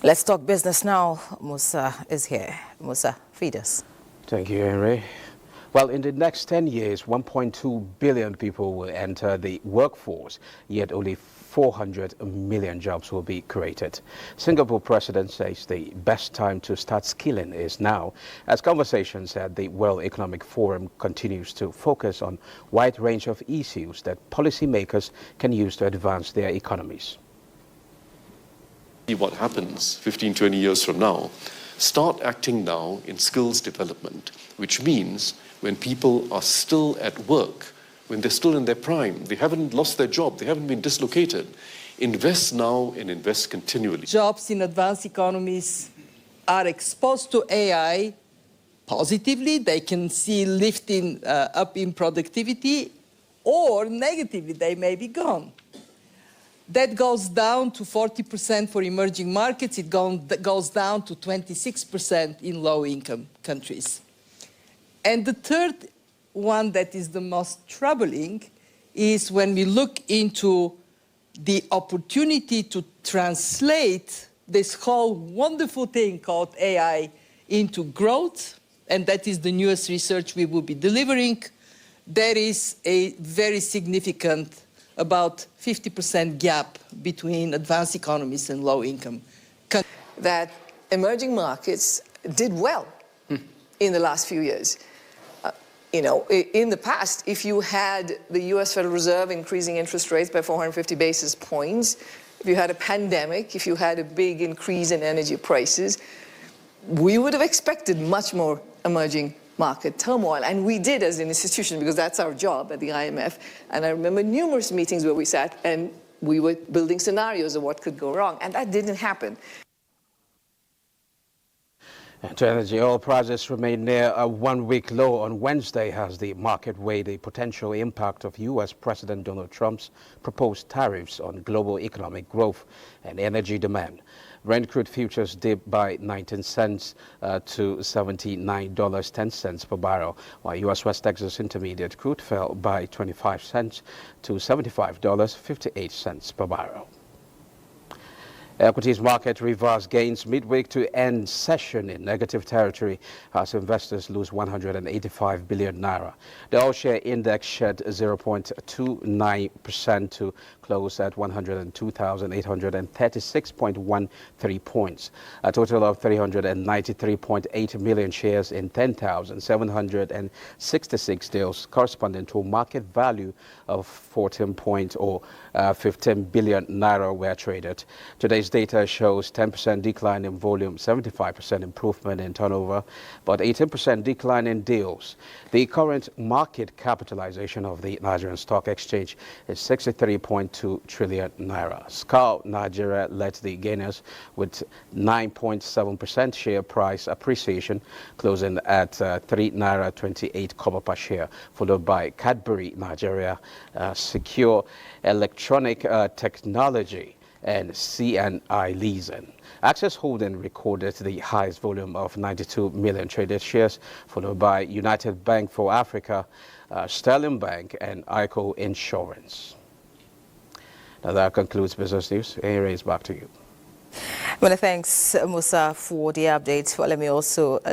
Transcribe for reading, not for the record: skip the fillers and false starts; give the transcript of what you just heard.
Let's talk business now. Musa is here. Musa, feed us. Thank you, Henry. Well, in the next 10 years, 1.2 billion people will enter the workforce, yet only 400 million jobs will be created. Singapore president says the best time to start skilling is now, as conversations at the World Economic Forum continues to focus on a wide range of issues that policymakers can use to advance their economies. What happens 15, 20 years from now, start acting now in skills development, which means when people are still at work, when they're still in their prime, they haven't lost their job, they haven't been dislocated, invest now and invest continually. Jobs in advanced economies are exposed to AI positively. They can see lifting up in productivity, or negatively, they may be gone. That goes down to 40% for emerging markets. It goes down to 26% in low-income countries. And the third one that is the most troubling is when we look into the opportunity to translate this whole wonderful thing called AI into growth, and that is the newest research we will be delivering. There is a very significant about 50% gap between advanced economies and low-income countries. That emerging markets did well in the last few years. In the past, if you had the US Federal Reserve increasing interest rates by 450 basis points, if you had a pandemic, if you had a big increase in energy prices, we would have expected much more emerging market turmoil, and we did as an institution, because that's our job at the IMF. And I remember numerous meetings where we sat and we were building scenarios of what could go wrong, and that didn't happen. And to energy, oil prices remain near a one-week low on Wednesday as the market weighed the potential impact of U.S. President Donald Trump's proposed tariffs on global economic growth and energy demand. Brent crude futures dipped by 19 cents to $79.10 per barrel, while U.S. West Texas Intermediate crude fell by 25 cents to $75.58 per barrel. Equities market reversed gains midweek to end session in negative territory as investors lose 185 billion naira. The all-share index shed 0.29% to close at 102,836.13 points. A total of 393.8 million shares in 10,766 deals, corresponding to a market value of 15 billion naira were traded. Today's data shows 10% decline in volume, 75% improvement in turnover, but 18% decline in deals. The current market capitalization of the Nigerian Stock Exchange is 63.2 trillion naira. SCAL Nigeria led the gainers with 9.7% share price appreciation, closing at 3 naira 28 kobo per share, followed by Cadbury Nigeria, Secure Electronic Technology, and CNI Leasing. Access Holding recorded the highest volume of 92 million traded shares, followed by United Bank for Africa, Sterling Bank, and ICO Insurance. Now that concludes business news. Henry, back to you. Well, thanks, Musa, for the updates. Well, let me also